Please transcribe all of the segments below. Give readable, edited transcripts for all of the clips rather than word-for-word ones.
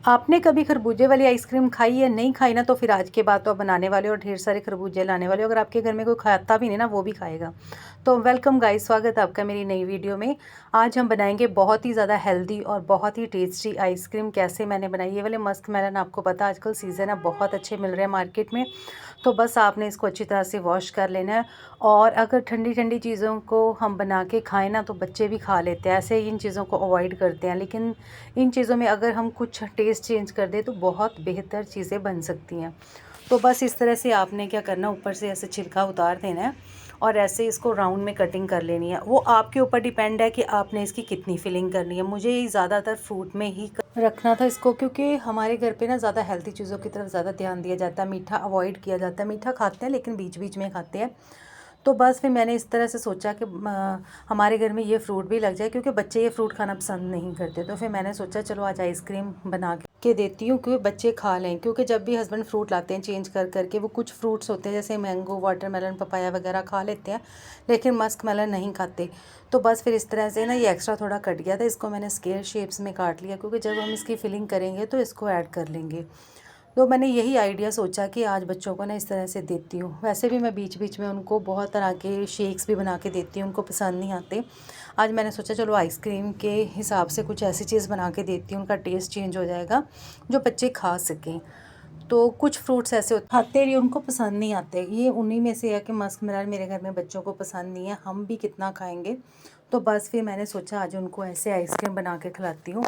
आपने कभी खरबूजे वाली आइसक्रीम खाई या नहीं खाई ना, तो फिर आज के बाद तो आप बनाने वाले हो और ढेर सारे खरबूजे लाने वाले हो। अगर आपके घर में कोई खाता भी नहीं ना, वो भी खाएगा। तो वेलकम गाइस, स्वागत है आपका मेरी नई वीडियो में। आज हम बनाएंगे बहुत ही ज़्यादा हेल्दी और बहुत ही टेस्टी आइसक्रीम। कैसे मैंने बनाई, ये वाले मस्क मेलन, आपको पता है आजकल सीज़न है, बहुत अच्छे मिल रहे हैं मार्केट में। तो बस आपने इसको अच्छी तरह से वॉश कर लेना है। और अगर ठंडी ठंडी चीज़ों को हम बना के खाएं ना, तो बच्चे भी खा लेते हैं, ऐसे इन चीज़ों को अवॉइड करते हैं। लेकिन इन चीज़ों में अगर हम कुछ टेस्ट चेंज कर दें तो बहुत बेहतर चीज़ें बन सकती हैं। तो बस इस तरह से आपने क्या करना, ऊपर से ऐसे छिलका उतार देना है और ऐसे इसको राउंड में कटिंग कर लेनी है। वो आपके ऊपर डिपेंड है कि आपने इसकी कितनी फिलिंग करनी है। मुझे ज़्यादातर फ्रूट में ही रखना था इसको, क्योंकि हमारे घर पे ना ज़्यादा हेल्दी चीज़ों की तरफ ज़्यादा ध्यान दिया जाता है, मीठा अवॉइड किया जाता है। मीठा खाते हैं लेकिन बीच बीच में खाते हैं। तो बस फिर मैंने इस तरह से सोचा कि हमारे घर में ये फ्रूट भी लग जाए, क्योंकि बच्चे ये फ्रूट खाना पसंद नहीं करते। तो फिर मैंने सोचा चलो आज आइसक्रीम बना के देती हूँ, क्योंकि बच्चे खा लें। क्योंकि जब भी हस्बैंड फ्रूट लाते हैं चेंज कर करके, वो कुछ फ्रूट्स होते हैं जैसे मैंगो, वाटरमेलन, पपाया वगैरह खा लेते हैं, लेकिन मस्क मेलन नहीं खाते। तो बस फिर इस तरह से ना ये एक्स्ट्रा थोड़ा कट गया था, इसको मैंने स्क्वायर शेप्स में काट लिया, क्योंकि जब हम इसकी फिलिंग करेंगे तो इसको ऐड कर लेंगे। तो मैंने यही आइडिया सोचा कि आज बच्चों को ना इस तरह से देती हूँ। वैसे भी मैं बीच बीच में उनको बहुत तरह के शेक्स भी बना के देती हूँ, उनको पसंद नहीं आते। आज मैंने सोचा चलो आइसक्रीम के हिसाब से कुछ ऐसी चीज़ बना के देती हूँ, उनका टेस्ट चेंज हो जाएगा, जो बच्चे खा सकें। तो कुछ फ्रूट्स ऐसे होते खाते नहीं, उनको पसंद नहीं आते। ये उन्हीं में से है कि मस्क मेलन मेरे घर में बच्चों को पसंद नहीं है, हम भी कितना खाएंगे। तो बस फिर मैंने सोचा आज उनको ऐसे आइसक्रीम बना के खिलाती हूँ।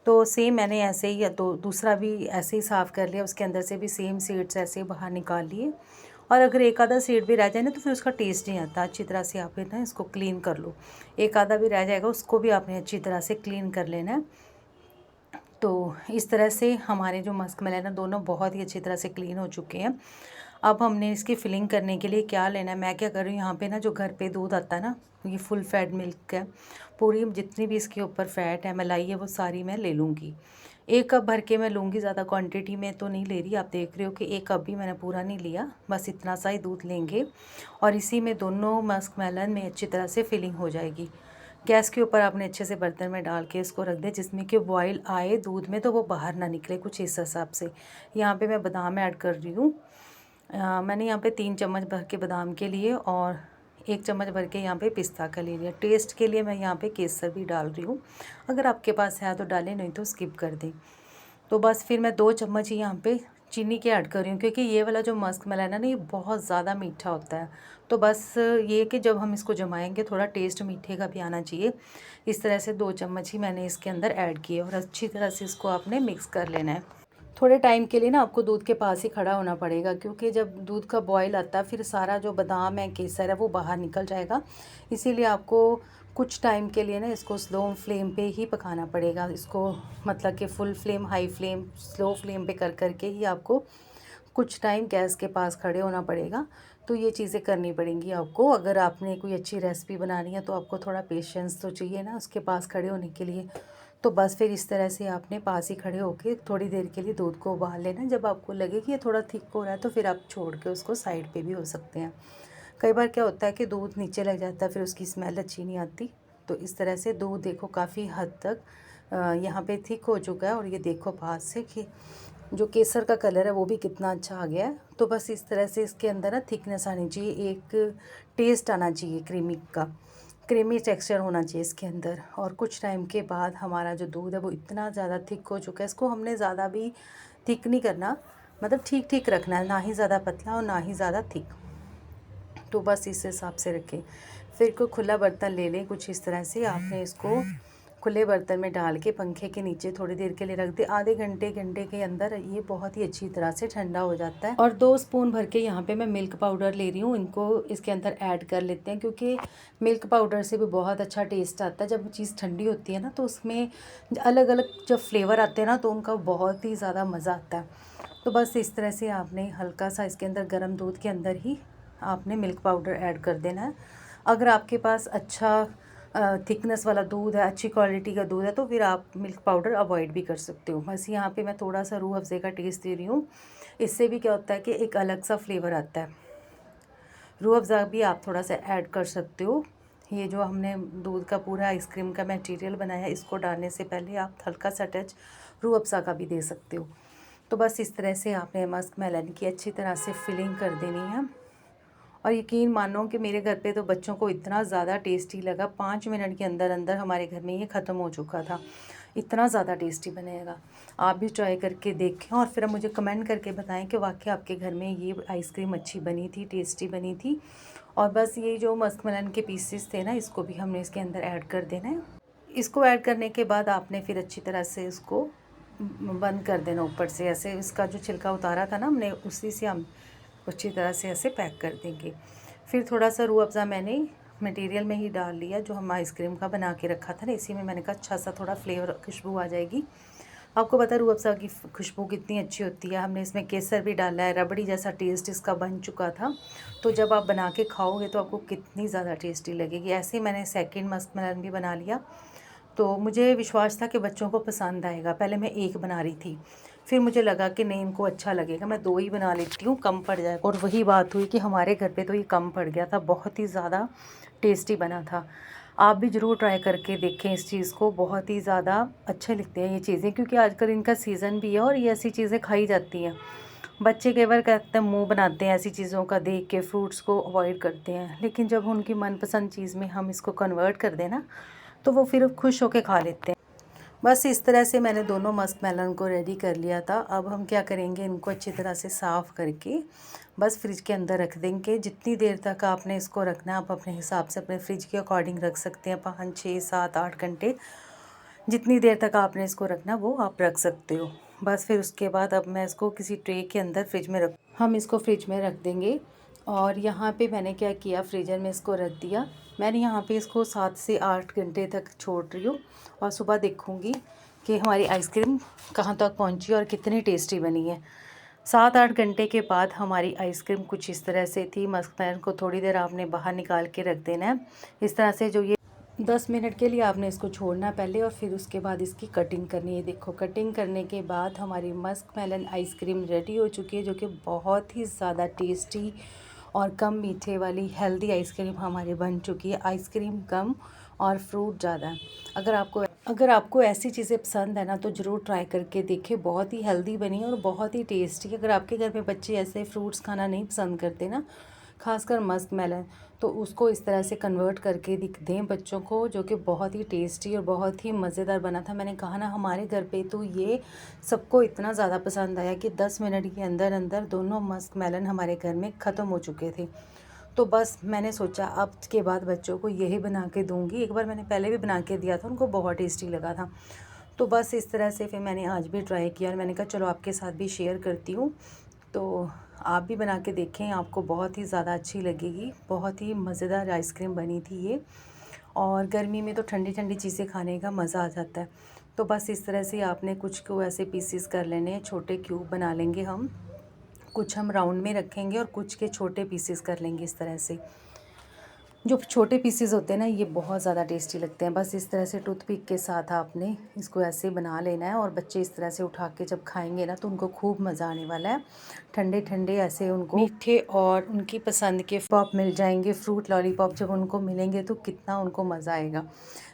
तो सेम मैंने ऐसे ही, या तो दूसरा भी ऐसे ही साफ़ कर लिया, उसके अंदर से भी सेम सीड्स ऐसे ही बाहर निकाल लिए। और अगर एक आधा सीड भी रह जाए ना, तो फिर उसका टेस्ट नहीं आता। अच्छी तरह से आप ना इसको क्लीन कर लो। एक आधा भी रह जाएगा, उसको भी आपने अच्छी तरह से क्लीन कर लेना है। तो इस तरह से हमारे जो मस्क मेलन है दोनों बहुत ही अच्छी तरह से क्लीन हो चुके हैं। अब हमने इसकी फिलिंग करने के लिए क्या लेना है, मैं क्या कर रही हूँ, यहाँ पे ना जो घर पे दूध आता है ना, ये फुल फैट मिल्क है। पूरी जितनी भी इसके ऊपर फैट है, मलाई है, वो सारी मैं ले लूँगी। 1 कप भर के मैं लूँगी, ज़्यादा क्वांटिटी में तो नहीं ले रही। आप देख रहे हो कि 1 कप भी मैंने पूरा नहीं लिया, बस इतना सा ही दूध लेंगे। और इसी में दोनों मस्क मेलन में अच्छी तरह से फिलिंग हो जाएगी। गैस के ऊपर आपने अच्छे से बर्तन में डाल के इसको रख दे, जिसमें कि बॉयल आए दूध में, तो वो बाहर ना निकले, कुछ इस हिसाब से। यहाँ पे मैं बादाम ऐड कर रही हूँ। मैंने यहाँ पे 3 चम्मच भर के बादाम के लिए और 1 चम्मच भर के यहाँ पे पिस्ता का ले लिया। टेस्ट के लिए मैं यहाँ पे केसर भी डाल रही हूँ, अगर आपके पास है तो डालें, नहीं तो स्किप कर दें। तो बस फिर मैं 2 चम्मच ही यहाँ पे चीनी के ऐड कर रही हूँ, क्योंकि ये वाला जो मस्क मेलन है ना, ये बहुत ज़्यादा मीठा होता है। तो बस ये कि जब हम इसको जमाएंगे थोड़ा टेस्ट मीठे का भी आना चाहिए। इस तरह से 2 चम्मच ही मैंने इसके अंदर ऐड किए और अच्छी तरह से इसको आपने मिक्स कर लेना है। थोड़े टाइम के लिए ना आपको दूध के पास ही खड़ा होना पड़ेगा, क्योंकि जब दूध का बॉयल आता है, फिर सारा जो बादाम है, केसर है, वो बाहर निकल जाएगा। इसीलिए आपको कुछ टाइम के लिए ना इसको स्लो फ्लेम पे ही पकाना पड़ेगा। इसको मतलब कि full flame, high flame, slow flame पे कर करके ही आपको कुछ टाइम गैस के पास खड़े होना पड़ेगा। तो ये चीज़ें करनी पड़ेंगी आपको। अगर आपने कोई अच्छी रेसिपी बनानी है तो आपको थोड़ा पेशेंस तो चाहिए ना उसके पास खड़े होने के लिए। तो बस फिर इस तरह से आपने पास ही खड़े होकर थोड़ी देर के लिए दूध को उबाल लेना। जब आपको लगे कि ये थोड़ा थिक हो रहा है, तो फिर आप छोड़ के उसको साइड पे भी हो सकते हैं। कई बार क्या होता है कि दूध नीचे लग जाता है, फिर उसकी स्मेल अच्छी नहीं आती। तो इस तरह से दूध देखो काफ़ी हद तक यहाँ पे थिक हो चुका है। और ये देखो पास से कि जो केसर का कलर है वो भी कितना अच्छा आ गया है। तो बस इस तरह से इसके अंदर ना थिकनेस आनी चाहिए, एक टेस्ट आना चाहिए क्रीमी का, क्रीमी टेक्सचर होना चाहिए इसके अंदर। और कुछ टाइम के बाद हमारा जो दूध है वो इतना ज़्यादा थिक हो चुका है। इसको हमने ज़्यादा भी थिक नहीं करना, मतलब ठीक ठीक रखना है, ना ही ज़्यादा पतला और ना ही ज़्यादा थिक। तो बस इस हिसाब से रखें। फिर कोई खुला बर्तन ले लें, कुछ इस तरह से आपने इसको खुले बर्तन में डाल के पंखे के नीचे थोड़ी देर के लिए रख दे। आधे घंटे घंटे के अंदर ये बहुत ही अच्छी तरह से ठंडा हो जाता है। और 2 स्पून भर के यहाँ पे मैं मिल्क पाउडर ले रही हूँ, इनको इसके अंदर ऐड कर लेते हैं, क्योंकि मिल्क पाउडर से भी बहुत अच्छा टेस्ट आता है। जब चीज़ ठंडी होती है ना, तो उसमें अलग अलग जब फ्लेवर आते हैं ना, तो उनका बहुत ही ज़्यादा मज़ा आता है। तो बस इस तरह से आपने हल्का सा इसके अंदर गर्म दूध के अंदर ही आपने मिल्क पाउडर ऐड कर देना है। अगर आपके पास अच्छा थिकनेस वाला दूध है, अच्छी क्वालिटी का दूध है, तो फिर आप मिल्क पाउडर अवॉइड भी कर सकते हो। बस यहाँ पे मैं थोड़ा सा रूह अफ़ज़े का टेस्ट दे रही हूँ। इससे भी क्या होता है कि एक अलग सा फ्लेवर आता है। रूह अफ़ज़ा भी आप थोड़ा सा ऐड कर सकते हो। ये जो हमने दूध का पूरा आइसक्रीम का मटेरियल बनाया है, इसको डालने से पहले आप हल्का सा टच रूह अफ़ज़ा का भी दे सकते हो। तो बस इस तरह से आपने मस्क मेलन की अच्छी तरह से फिलिंग कर देनी है। और यकीन मानो कि मेरे घर पे तो बच्चों को इतना ज़्यादा टेस्टी लगा, 5 मिनट के अंदर अंदर हमारे घर में ये ख़त्म हो चुका था। इतना ज़्यादा टेस्टी बनेगा। आप भी ट्राई करके देखें और फिर मुझे कमेंट करके बताएं कि वाकई आपके घर में ये आइसक्रीम अच्छी बनी थी, टेस्टी बनी थी। और बस ये जो मस्क मेलन के पीसेस थे ना, इसको भी हमने इसके अंदर ऐड कर देना है। इसको ऐड करने के बाद आपने फिर अच्छी तरह से इसको बंद कर देना ऊपर से। ऐसे इसका जो छिलका उतारा था ना हमने, उसी से हम अच्छी तरह से ऐसे पैक कर देंगे। फिर थोड़ा सा रूह अफ़ज़ा मैंने मटेरियल में ही डाल लिया जो हम आइसक्रीम का बना के रखा था ना, इसी में मैंने कहा अच्छा सा थोड़ा फ्लेवर खुशबू आ जाएगी। आपको पता है रूह अफ़ज़ा की खुशबू कितनी अच्छी होती है। हमने इसमें केसर भी डाला है, रबड़ी जैसा टेस्ट इसका बन चुका था। तो जब आप बना के खाओगे तो आपको कितनी ज़्यादा टेस्टी लगेगी। ऐसे ही मैंने सेकंड मस्क मेलन भी बना लिया। तो मुझे विश्वास था कि बच्चों को पसंद आएगा। पहले मैं एक बना रही थी, फिर मुझे लगा कि नहीं इनको अच्छा लगेगा, मैं 2 ही बना लेती हूँ, कम पड़ जाएगा। और वही बात हुई कि हमारे घर पे तो ये कम पड़ गया था, बहुत ही ज़्यादा टेस्टी बना था। आप भी ज़रूर ट्राई करके देखें इस चीज़ को, बहुत ही ज़्यादा अच्छे लगते हैं ये चीज़ें, क्योंकि आजकल इनका सीज़न भी है और ये ऐसी चीज़ें खाई जाती हैं। बच्चे कई बार कहते हैं, मुँह बनाते हैं ऐसी चीज़ों का देख के, फ्रूट्स को अवॉइड करते हैं, लेकिन जब उनकी मनपसंद चीज़ में हम इसको कन्वर्ट कर दें ना, तो वो फिर खुश होकर खा लेते हैं। बस इस तरह से मैंने दोनों मस्क मेलन को रेडी कर लिया था। अब हम क्या करेंगे, इनको अच्छी तरह से साफ़ करके बस फ्रिज के अंदर रख देंगे। जितनी देर तक आपने इसको रखना है, आप अपने हिसाब से अपने फ्रिज के अकॉर्डिंग रख सकते हैं, 5, 6, 7, 8 घंटे। जितनी देर तक आपने इसको रखना वो आप रख सकते हो। बस फिर उसके बाद अब मैं इसको किसी ट्रे के अंदर हम इसको फ्रिज में रख देंगे। और यहाँ पे मैंने क्या किया, फ्रीज़र में इसको रख दिया। मैंने यहाँ पे इसको 7 से 8 घंटे तक छोड़ रही हूँ और सुबह देखूँगी कि हमारी आइसक्रीम कहाँ तक पहुँची और कितनी टेस्टी बनी है। 7-8 घंटे के बाद हमारी आइसक्रीम कुछ इस तरह से थी। मस्क मेलन को थोड़ी देर आपने बाहर निकाल के रख देना है इस तरह से। जो ये 10 मिनट के लिए आपने इसको छोड़ना पहले और फिर उसके बाद इसकी कटिंग करनी है। देखो, कटिंग करने के बाद हमारी मस्क मेलन आइसक्रीम रेडी हो चुकी है, जो कि बहुत ही ज़्यादा टेस्टी और कम मीठे वाली हेल्दी आइसक्रीम हमारी बन चुकी है। आइसक्रीम कम और फ्रूट ज़्यादा है। अगर आपको ऐसी चीज़ें पसंद है ना, तो ज़रूर ट्राई करके देखें। बहुत ही हेल्दी बनी है और बहुत ही टेस्टी। अगर आपके घर में बच्चे ऐसे फ्रूट्स खाना नहीं पसंद करते ना, खासकर मस्क मेलन, तो उसको इस तरह से कन्वर्ट करके दिख दें बच्चों को, जो कि बहुत ही टेस्टी और बहुत ही मज़ेदार बना था। मैंने कहा ना, हमारे घर पे तो ये सबको इतना ज़्यादा पसंद आया कि 10 मिनट के अंदर अंदर दोनों मस्क मेलन हमारे घर में ख़त्म हो चुके थे। तो बस मैंने सोचा अब के बाद बच्चों को यही बना के दूँगी। एक बार मैंने पहले भी बना के दिया था, उनको बहुत टेस्टी लगा था। तो बस इस तरह से फिर मैंने आज भी ट्राई किया और मैंने कहा चलो आपके साथ भी शेयर करती हूँ। तो आप भी बना के देखें, आपको बहुत ही ज़्यादा अच्छी लगेगी। बहुत ही मज़ेदार आइसक्रीम बनी थी ये। और गर्मी में तो ठंडी ठंडी चीज़ें खाने का मज़ा आ जाता है। तो बस इस तरह से आपने कुछ को ऐसे पीसेस कर लेने हैं, छोटे क्यूब बना लेंगे हम। कुछ हम राउंड में रखेंगे और कुछ के छोटे पीसेस कर लेंगे इस तरह से। जो छोटे पीसेस होते हैं ना, ये बहुत ज़्यादा टेस्टी लगते हैं। बस इस तरह से टूथपिक के साथ आपने इसको ऐसे बना लेना है और बच्चे इस तरह से उठा के जब खाएंगे ना, तो उनको खूब मज़ा आने वाला है। ठंडे ठंडे ऐसे उनको मीठे और उनकी पसंद के पॉप मिल जाएंगे, फ्रूट लॉलीपॉप जब उनको मिलेंगे तो कितना उनको मज़ा आएगा।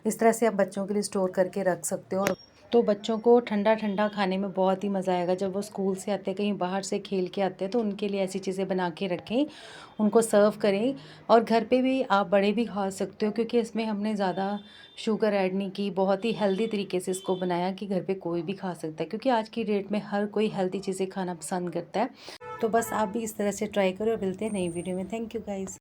इस तरह से आप बच्चों के लिए स्टोर करके रख सकते हो। तो बच्चों को ठंडा ठंडा खाने में बहुत ही मज़ा आएगा। जब वो स्कूल से आते हैं, कहीं बाहर से खेल के आते हैं, तो उनके लिए ऐसी चीज़ें बना के रखें, उनको सर्व करें। और घर पे भी आप बड़े भी खा सकते हो, क्योंकि इसमें हमने ज़्यादा शुगर ऐड नहीं की। बहुत ही हेल्दी तरीके से इसको बनाया कि घर पे कोई भी खा सकता है, क्योंकि आज की डेट में हर कोई हेल्दी चीज़ें खाना पसंद करता है। तो बस आप भी इस तरह से ट्राई करो और मिलते हैं नई वीडियो में। Thank you guys.